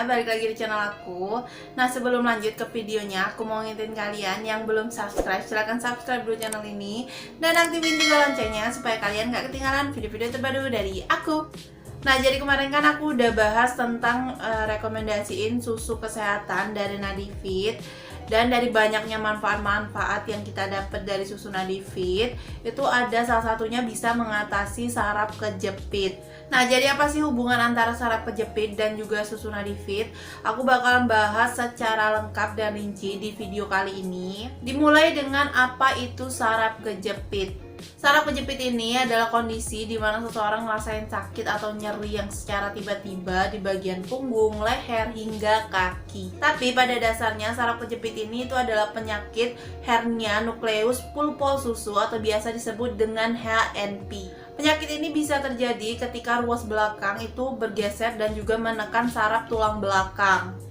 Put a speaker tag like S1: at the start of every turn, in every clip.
S1: balik lagi di channel aku. Nah, sebelum lanjut ke videonya, aku mau ngingetin kalian yang belum subscribe, silahkan subscribe dulu channel ini dan aktifin juga loncengnya supaya kalian gak ketinggalan video-video terbaru dari aku. Nah, jadi kemarin kan aku udah bahas tentang rekomendasiin susu kesehatan dari Nadifit. Dan dari banyaknya manfaat-manfaat yang kita dapat dari susu Nadifit, itu ada salah satunya bisa mengatasi saraf kejepit. Nah, jadi apa sih hubungan antara saraf kejepit dan juga susu Nadifit? Aku bakalan bahas secara lengkap dan rinci di video kali ini. Dimulai dengan apa itu saraf kejepit. Saraf kejepit ini adalah kondisi di mana seseorang ngerasain sakit atau nyeri yang secara tiba-tiba di bagian punggung, leher, hingga kaki. Tapi pada dasarnya saraf kejepit ini itu adalah penyakit hernia nukleus pulpo susu atau biasa disebut dengan HNP. Penyakit ini bisa terjadi ketika ruas belakang itu bergeser dan juga menekan saraf tulang belakang.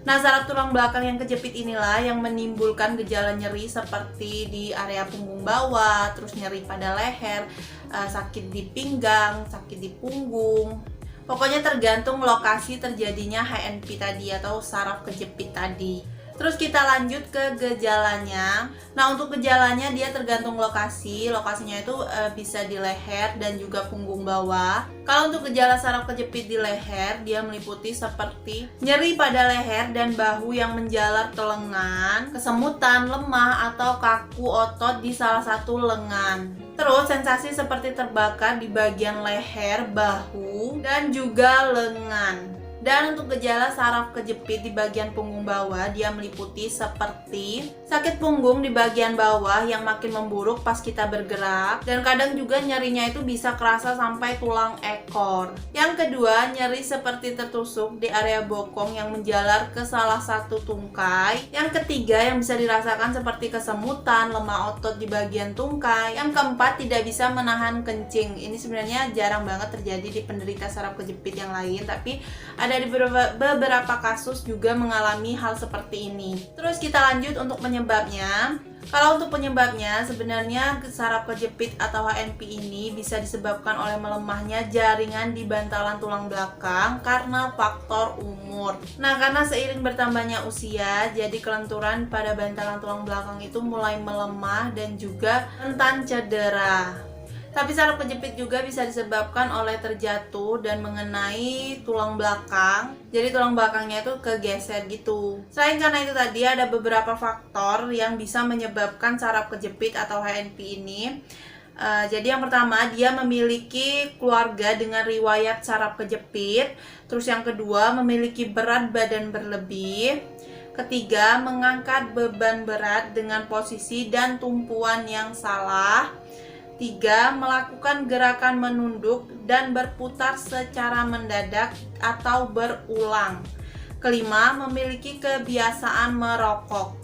S1: Nah, saraf tulang belakang yang kejepit inilah yang menimbulkan gejala nyeri seperti di area punggung bawah, terus nyeri pada leher, sakit di pinggang, sakit di punggung. Pokoknya tergantung lokasi terjadinya HNP tadi atau saraf kejepit tadi. Terus kita lanjut ke gejalanya. Nah, untuk gejalanya dia tergantung lokasi. Lokasinya itu bisa di leher dan juga punggung bawah. Kalau untuk gejala saraf kejepit di leher, dia meliputi seperti nyeri pada leher dan bahu yang menjalar ke lengan, kesemutan, lemah, atau kaku otot di salah satu lengan. Terus sensasi seperti terbakar di bagian leher, bahu, dan juga lengan. Dan untuk gejala saraf kejepit di bagian punggung bawah, dia meliputi seperti sakit punggung di bagian bawah yang makin memburuk pas kita bergerak, dan kadang juga nyerinya itu bisa kerasa sampai tulang ekor. Yang kedua, nyeri seperti tertusuk di area bokong yang menjalar ke salah satu tungkai. Yang ketiga, yang bisa dirasakan seperti kesemutan, lemah otot di bagian tungkai. Yang keempat, tidak bisa menahan kencing. Ini sebenarnya jarang banget terjadi di penderita saraf kejepit yang lain, tapi ada di beberapa kasus juga mengalami hal seperti ini. Terus kita lanjut untuk penyebabnya. Kalau untuk penyebabnya, sebenarnya saraf kejepit atau HNP ini bisa disebabkan oleh melemahnya jaringan di bantalan tulang belakang karena faktor umur. Nah, karena seiring bertambahnya usia, jadi kelenturan pada bantalan tulang belakang itu mulai melemah dan juga rentan cedera. Tapi saraf kejepit juga bisa disebabkan oleh terjatuh dan mengenai tulang belakang. Jadi tulang belakangnya itu kegeser gitu. Selain karena itu tadi ada beberapa faktor yang bisa menyebabkan saraf kejepit atau HNP ini. Jadi yang pertama, dia memiliki keluarga dengan riwayat saraf kejepit. Terus yang kedua, memiliki berat badan berlebih. Ketiga, mengangkat beban berat dengan posisi dan tumpuan yang salah. 3. Melakukan gerakan menunduk dan berputar secara mendadak atau berulang. Kelima, memiliki kebiasaan merokok.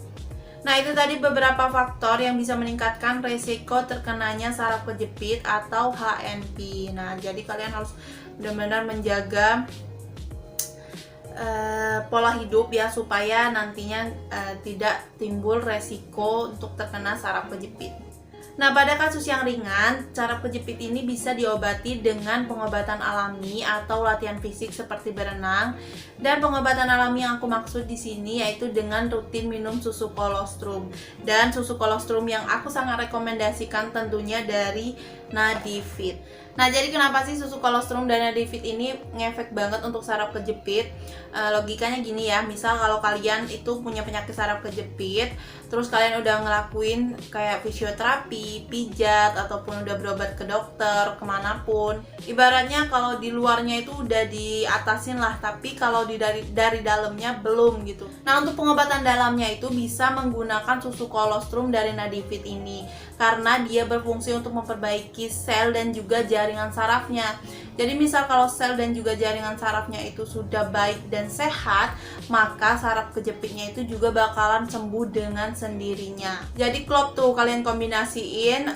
S1: Nah, itu tadi beberapa faktor yang bisa meningkatkan resiko terkenanya saraf kejepit atau HNP. Nah, jadi kalian harus benar-benar menjaga pola hidup ya, supaya nantinya tidak timbul resiko untuk terkena saraf kejepit. Nah, pada kasus yang ringan, saraf kejepit ini bisa diobati dengan pengobatan alami atau latihan fisik seperti berenang. Dan pengobatan alami yang aku maksud di sini yaitu dengan rutin minum susu kolostrum. Dan susu kolostrum yang aku sangat rekomendasikan tentunya dari Nadifit. Nah, jadi kenapa sih susu kolostrum dan Nadifit ini ngefek banget untuk saraf kejepit? Logikanya gini ya, misal kalau kalian itu punya penyakit saraf kejepit, terus kalian udah ngelakuin kayak fisioterapi, pijat, ataupun udah berobat ke dokter, kemanapun, ibaratnya kalau di luarnya itu udah diatasin lah, tapi kalau dari dalamnya belum gitu. Nah, untuk pengobatan dalamnya itu bisa menggunakan susu kolostrum dari Nadifit ini, karena dia berfungsi untuk memperbaiki sel dan juga jaringan sarafnya. Jadi misal kalau sel dan juga jaringan sarafnya itu sudah baik dan sehat, maka saraf kejepitnya itu juga bakalan sembuh dengan sendirinya. Jadi klop tuh kalian kombinasiin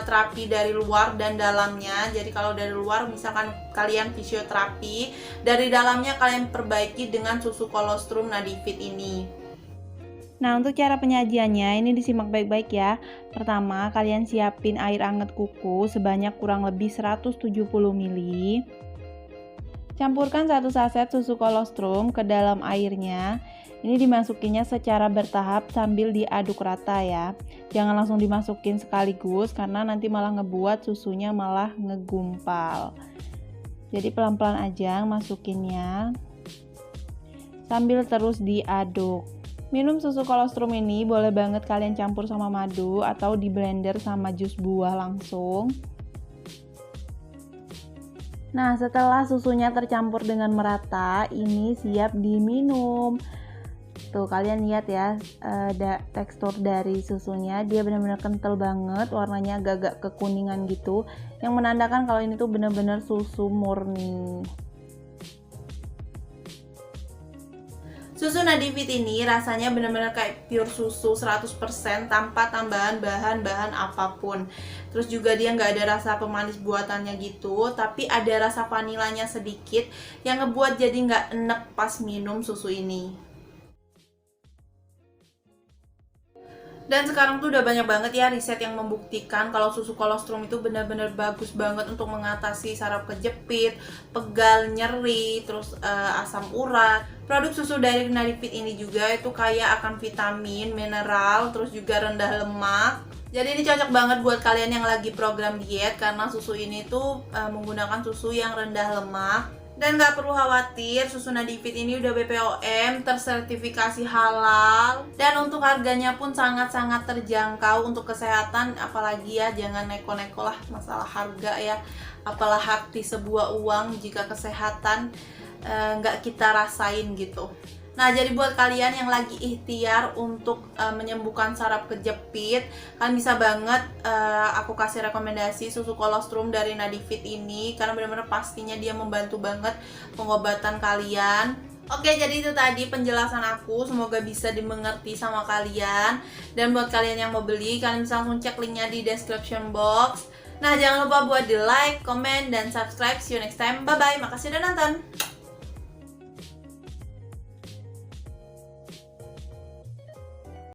S1: terapi dari luar dan dalamnya. Jadi kalau dari luar misalkan kalian fisioterapi, dari dalamnya kalian perbaiki dengan susu kolostrum Nadifit ini. Nah, untuk cara penyajiannya ini disimak baik-baik ya. Pertama, kalian siapin air anget kuku sebanyak kurang lebih 170 ml. Campurkan 1 saset susu kolostrum ke dalam airnya. Ini dimasukinya secara bertahap sambil diaduk rata ya. Jangan langsung dimasukin sekaligus karena nanti malah ngebuat susunya malah ngegumpal. Jadi pelan-pelan aja masukinnya sambil terus diaduk. Minum susu kolostrum ini boleh banget kalian campur sama madu atau di blender sama jus buah langsung. Nah, setelah susunya tercampur dengan merata, ini siap diminum. Tuh, kalian lihat ya, tekstur dari susunya, dia benar-benar kental banget, warnanya agak-agak kekuningan gitu, yang menandakan kalau ini tuh benar-benar susu murni. Susu Nadifit ini rasanya benar-benar kayak pure susu 100% tanpa tambahan bahan-bahan apapun. Terus juga dia nggak ada rasa pemanis buatannya gitu, tapi ada rasa vanilanya sedikit yang ngebuat jadi nggak enek pas minum susu ini. Dan sekarang tuh udah banyak banget ya riset yang membuktikan kalau susu kolostrum itu benar-benar bagus banget untuk mengatasi saraf kejepit, pegal, nyeri, terus asam urat. Produk susu dari Nadifit ini juga itu kaya akan vitamin, mineral, terus juga rendah lemak. Jadi ini cocok banget buat kalian yang lagi program diet karena susu ini tuh menggunakan susu yang rendah lemak. Dan gak perlu khawatir, susu Nadifit ini udah BPOM, tersertifikasi halal. Dan untuk harganya pun sangat-sangat terjangkau untuk kesehatan. Apalagi ya, jangan neko-neko lah masalah harga ya. Apalah arti sebuah uang jika kesehatan gak kita rasain gitu. Nah, jadi buat kalian yang lagi ikhtiar untuk menyembuhkan saraf kejepit, kalian bisa banget aku kasih rekomendasi susu kolostrum dari Nadifit ini karena benar-benar pastinya dia membantu banget pengobatan kalian. Oke, jadi itu tadi penjelasan aku, semoga bisa dimengerti sama kalian. Dan buat kalian yang mau beli, kalian bisa langsung cek linknya di description box. Nah, jangan lupa buat di like, comment, dan subscribe. See you next time, bye bye, makasih udah nonton.